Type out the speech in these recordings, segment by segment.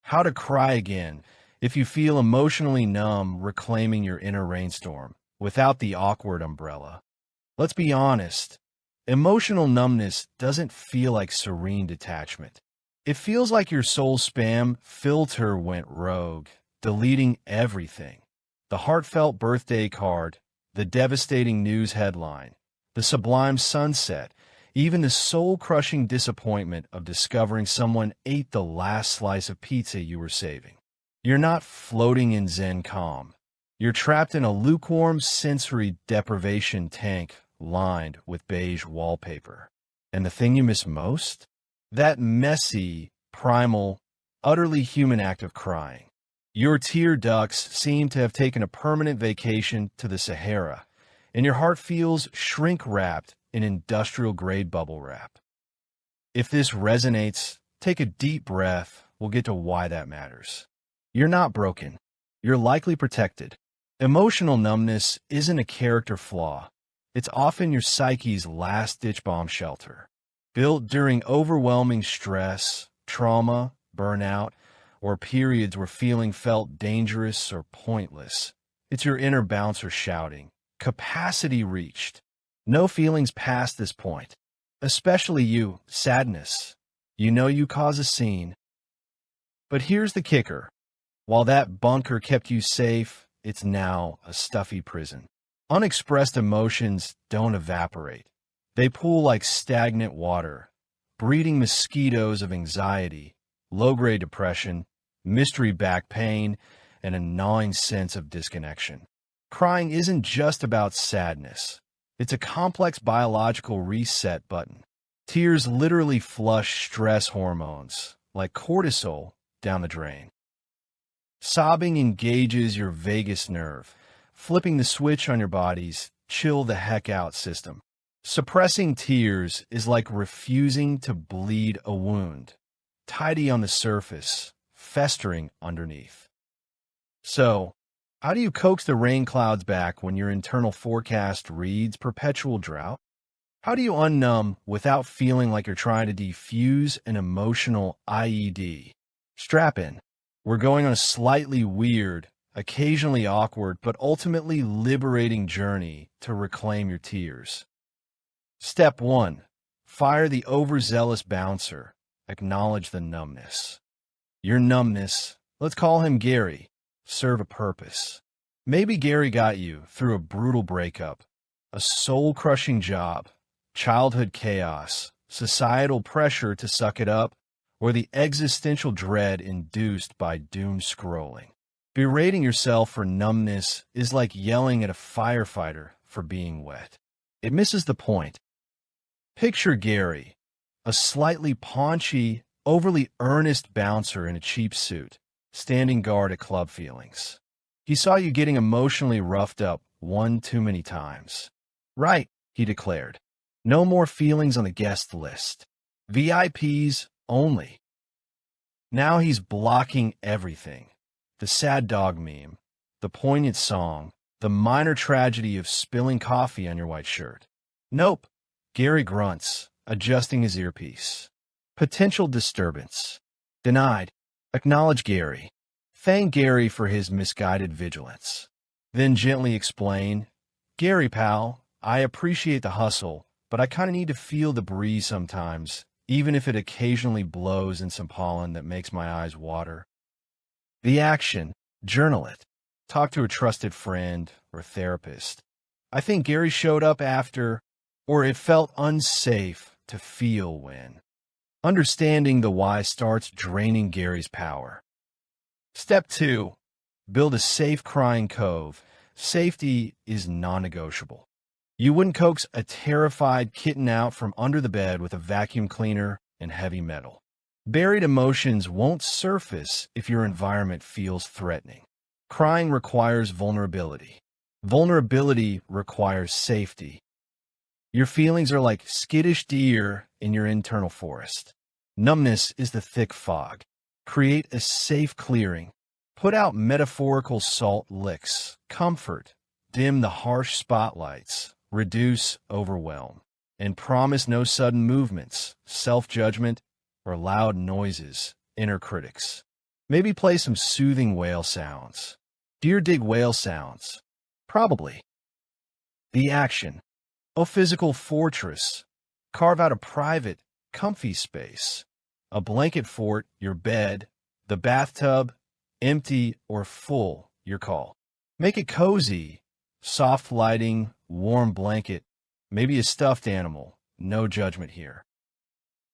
How to cry again if you feel emotionally numb, reclaiming your inner rainstorm without the awkward umbrella. Let's be honest, emotional numbness doesn't feel like serene detachment. It feels like your soul spam filter went rogue, deleting everything. The heartfelt birthday card, the devastating news headline, the sublime sunset, even the soul-crushing disappointment of discovering someone ate the last slice of pizza you were saving. You're not floating in Zen calm. You're trapped in a lukewarm sensory deprivation tank lined with beige wallpaper. And the thing you miss most? That messy, primal, utterly human act of crying. Your tear ducts seem to have taken a permanent vacation to the Sahara, and your heart feels shrink-wrapped in industrial-grade bubble wrap. If this resonates, take a deep breath. We'll get to why that matters. You're not broken. You're likely protected. Emotional numbness isn't a character flaw. It's often your psyche's last-ditch bomb shelter, built during overwhelming stress, trauma, burnout, or periods where feeling felt dangerous or pointless. It's your inner bouncer shouting, "Capacity reached. No feelings past this point." Especially you, sadness. You know you cause a scene. But here's the kicker. While that bunker kept you safe, it's now a stuffy prison. Unexpressed emotions don't evaporate. They pool like stagnant water, breeding mosquitoes of anxiety, low-grade depression, mystery back pain, and a gnawing sense of disconnection. Crying isn't just about sadness. It's a complex biological reset button. Tears literally flush stress hormones, like cortisol, down the drain. Sobbing engages your vagus nerve, flipping the switch on your body's chill the heck out system. Suppressing tears is like refusing to bleed a wound, tidy on the surface, festering underneath. So, how do you coax the rain clouds back when your internal forecast reads perpetual drought? How do you unnumb without feeling like you're trying to defuse an emotional IED? Strap in. We're going on a slightly weird, occasionally awkward, but ultimately liberating journey to reclaim your tears. Step 1. Fire the overzealous bouncer. Acknowledge the numbness. Your numbness, let's call him Gary, serve a purpose. Maybe Gary got you through a brutal breakup, a soul-crushing job, childhood chaos, societal pressure to suck it up, or the existential dread induced by doom scrolling. Berating yourself for numbness is like yelling at a firefighter for being wet. It misses the point. Picture Gary, a slightly paunchy, overly earnest bouncer in a cheap suit, standing guard at club feelings. He saw you getting emotionally roughed up one too many times. "Right," he declared. "No more feelings on the guest list. VIPs only." Now he's blocking everything. The sad dog meme, the poignant song, the minor tragedy of spilling coffee on your white shirt. Nope. Gary grunts, adjusting his earpiece. Potential disturbance. Denied. Acknowledge Gary. Thank Gary for his misguided vigilance. Then gently explain, "Gary, pal, I appreciate the hustle, but I kind of need to feel the breeze sometimes, even if it occasionally blows in some pollen that makes my eyes water." The action, journal it. Talk to a trusted friend or therapist. I think Gary showed up after, or it felt unsafe to feel when. Understanding the why starts draining Gary's power. Step 2. Build a safe crying cove. Safety is non-negotiable. You wouldn't coax a terrified kitten out from under the bed with a vacuum cleaner and heavy metal. Buried emotions won't surface if your environment feels threatening. Crying requires vulnerability. Vulnerability requires safety. Your feelings are like skittish deer in your internal forest. Numbness is the thick fog. Create a safe clearing. Put out metaphorical salt licks. Comfort. Dim the harsh spotlights. Reduce overwhelm. And promise no sudden movements, self-judgment, or loud noises, inner critics. Maybe play some soothing whale sounds. Do you dig whale sounds? Probably. The action. A physical fortress. Carve out a private, comfy space. A blanket fort, your bed. The bathtub, empty or full, your call. Make it cozy. Soft lighting, warm blanket, maybe a stuffed animal. No judgment here.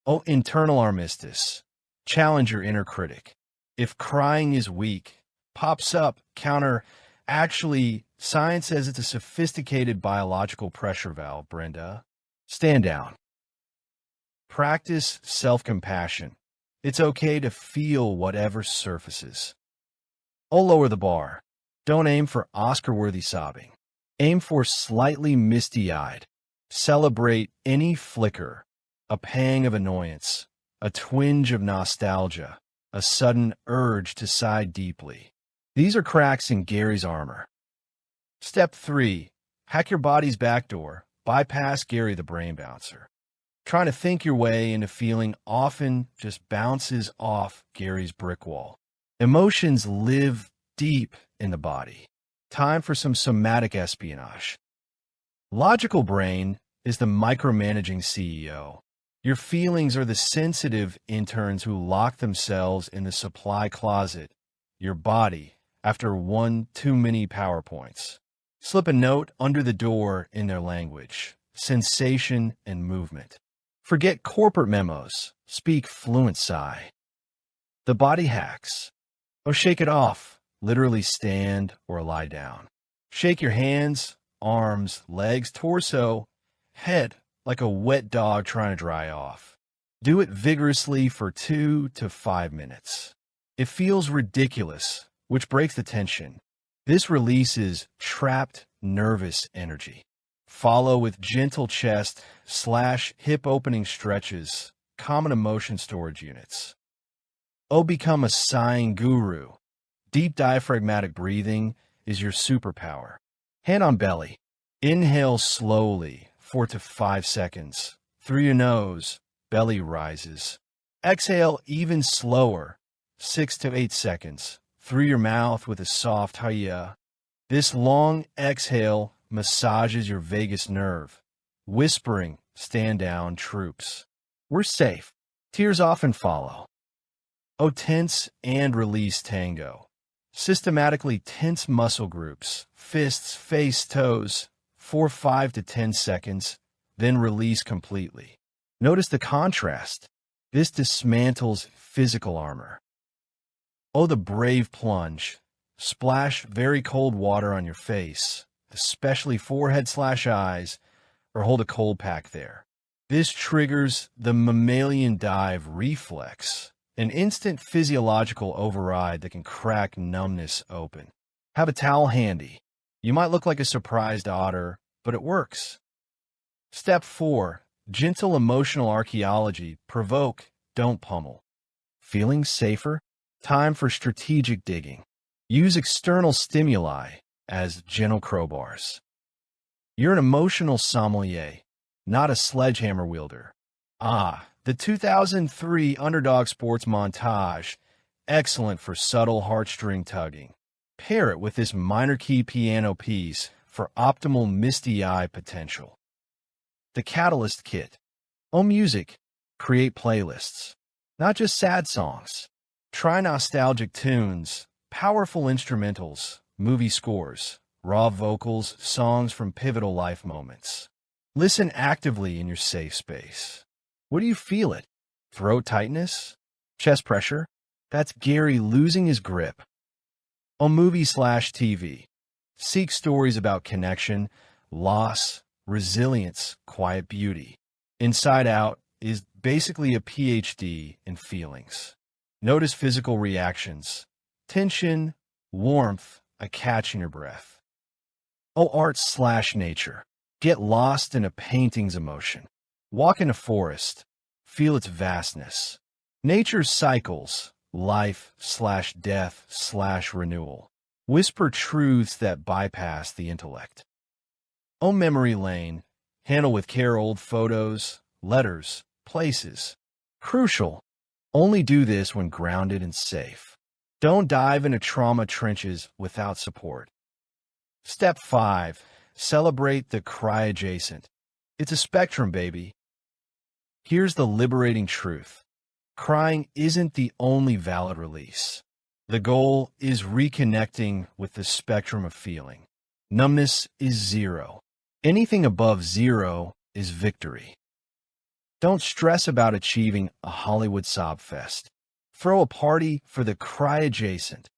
Oh, internal armistice. Challenge your inner critic. If crying is weak, pops up, counter. Actually, science says it's a sophisticated biological pressure valve, Brenda. Stand down. Practice self-compassion. It's okay to feel whatever surfaces. Oh, lower the bar. Don't aim for Oscar-worthy sobbing. Aim for slightly misty-eyed. Celebrate any flicker, a pang of annoyance, a twinge of nostalgia, a sudden urge to sigh deeply. These are cracks in Gary's armor. Step 3. Hack your body's backdoor. Bypass Gary the brain bouncer. Trying to think your way into feeling often just bounces off Gary's brick wall. Emotions live deep in the body. Time for some somatic espionage. Logical brain is the micromanaging CEO. Your feelings are the sensitive interns who lock themselves in the supply closet. Your body, after one too many PowerPoints. Slip a note under the door in their language. Sensation and movement. Forget corporate memos. Speak fluent sigh. The body hacks. Oh, shake it off. Literally stand or lie down. Shake your hands, arms, legs, torso, head like a wet dog trying to dry off. Do it vigorously for 2 to 5 minutes. It feels ridiculous, which breaks the tension. This releases trapped nervous energy. Follow with gentle chest/hip opening stretches, common emotion storage units. Oh, become a sighing guru. Deep diaphragmatic breathing is your superpower. Hand on belly. Inhale slowly, 4 to 5 seconds. Through your nose, belly rises. Exhale even slower, 6 to 8 seconds. Through your mouth with a soft hiya. This long exhale massages your vagus nerve. Whispering, stand down, troops. We're safe. Tears often follow. Oh, tense and release tango. Systematically tense muscle groups, fists, face, toes, for 5 to 10 seconds, then release completely. Notice the contrast. This dismantles physical armor. Oh, the brave plunge. Splash very cold water on your face, especially forehead/eyes, or hold a cold pack there. This triggers the mammalian dive reflex, an instant physiological override that can crack numbness open. Have a towel handy. You might look like a surprised otter, but it works. Step 4. Gentle emotional archaeology. Provoke, don't pummel. Feeling safer? Time for strategic digging. Use external stimuli as gentle crowbars. You're an emotional sommelier, not a sledgehammer wielder. The 2003 Underdog Sports montage, excellent for subtle heartstring tugging. Pair it with this minor key piano piece for optimal misty-eye potential. The Catalyst Kit. Oh, music. Create playlists. Not just sad songs. Try nostalgic tunes, powerful instrumentals, movie scores, raw vocals, songs from pivotal life moments. Listen actively in your safe space. Where do you feel it? Throat tightness? Chest pressure? That's Gary losing his grip. On movie/TV. Seek stories about connection, loss, resilience, quiet beauty. Inside Out is basically a PhD in feelings. Notice physical reactions. Tension, warmth, a catch in your breath. Oh, art/nature. Get lost in a painting's emotion. Walk in a forest. Feel its vastness. Nature's cycles, life/death/renewal. Whisper truths that bypass the intellect. Oh, memory lane. Handle with care old photos, letters, places. Crucial. Only do this when grounded and safe. Don't dive into trauma trenches without support. Step 5. Celebrate the cry adjacent. It's a spectrum, baby. Here's the liberating truth. Crying isn't the only valid release. The goal is reconnecting with the spectrum of feeling. Numbness is 0. Anything above 0 is victory. Don't stress about achieving a Hollywood sob fest. Throw a party for the cry adjacent.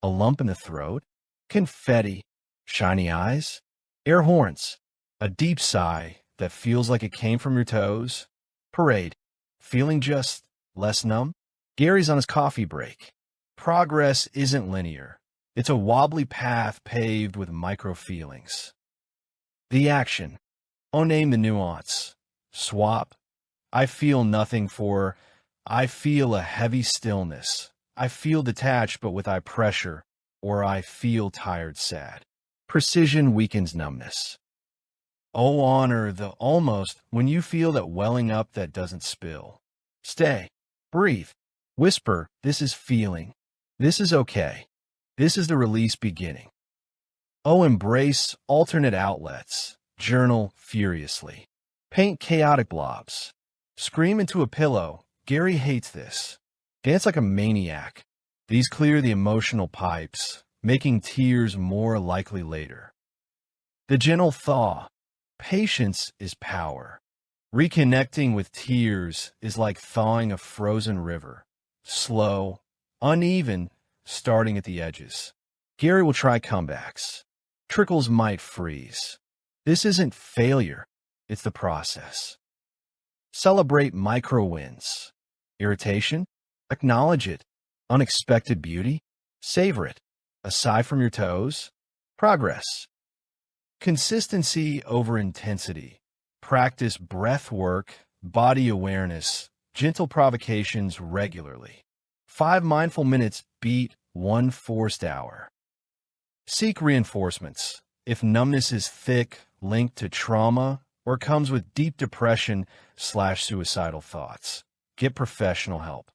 A lump in the throat, confetti, shiny eyes, air horns, a deep sigh that feels like it came from your toes. Parade. Feeling just less numb? Gary's on his coffee break. Progress isn't linear. It's a wobbly path paved with micro feelings. The action. Oh, name the nuance. Swap. I feel nothing for I feel a heavy stillness. I feel detached but with eye pressure, or I feel tired sad. Precision weakens numbness. Oh, honor the almost when you feel that welling up that doesn't spill. Stay. Breathe. Whisper, this is feeling. This is okay. This is the release beginning. Oh, embrace alternate outlets. Journal furiously. Paint chaotic blobs. Scream into a pillow. Gary hates this. Dance like a maniac. These clear the emotional pipes, making tears more likely later. The gentle thaw. Patience is power. Reconnecting with tears is like thawing a frozen river. Slow, uneven, starting at the edges. Gary will try comebacks. Trickles might freeze. This isn't failure, it's the process. Celebrate micro wins. Irritation? Acknowledge it. Unexpected beauty? Savor it. A sigh from your toes? Progress. Consistency over intensity. Practice breath work, body awareness, gentle provocations regularly. 5 mindful minutes beat 1 forced hour. Seek reinforcements. If numbness is thick, linked to trauma, or comes with deep depression/suicidal thoughts, get professional help.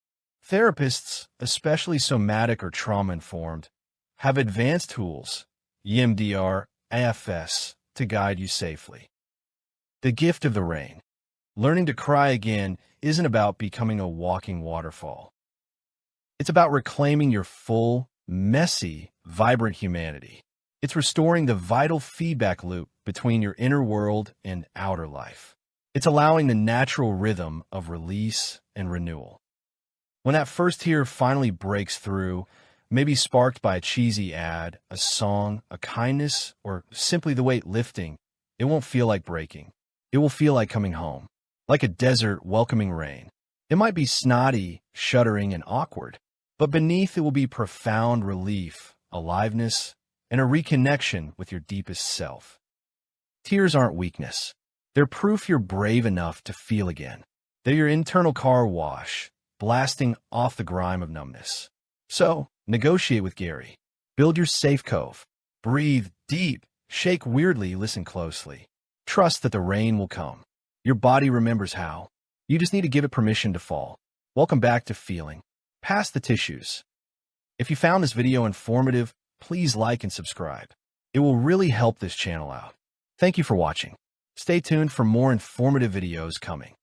Therapists, especially somatic or trauma-informed, have advanced tools, EMDR, AFS, to guide you safely. The gift of the rain. Learning to cry again isn't about becoming a walking waterfall. It's about reclaiming your full, messy, vibrant humanity. It's restoring the vital feedback loop between your inner world and outer life. It's allowing the natural rhythm of release and renewal. When that first tear finally breaks through, maybe sparked by a cheesy ad, a song, a kindness, or simply the weight lifting, it won't feel like breaking. It will feel like coming home, like a desert welcoming rain. It might be snotty, shuddering, and awkward, but beneath it will be profound relief, aliveness, and a reconnection with your deepest self. Tears aren't weakness. They're proof you're brave enough to feel again. They're your internal car wash, blasting off the grime of numbness. So, negotiate with Gary. Build your safe cove. Breathe deep, shake weirdly, listen closely. Trust that the rain will come. Your body remembers how. You just need to give it permission to fall. Welcome back to Feeling. Past the tissues. If you found this video informative, please like and subscribe. It will really help this channel out. Thank you for watching. Stay tuned for more informative videos coming.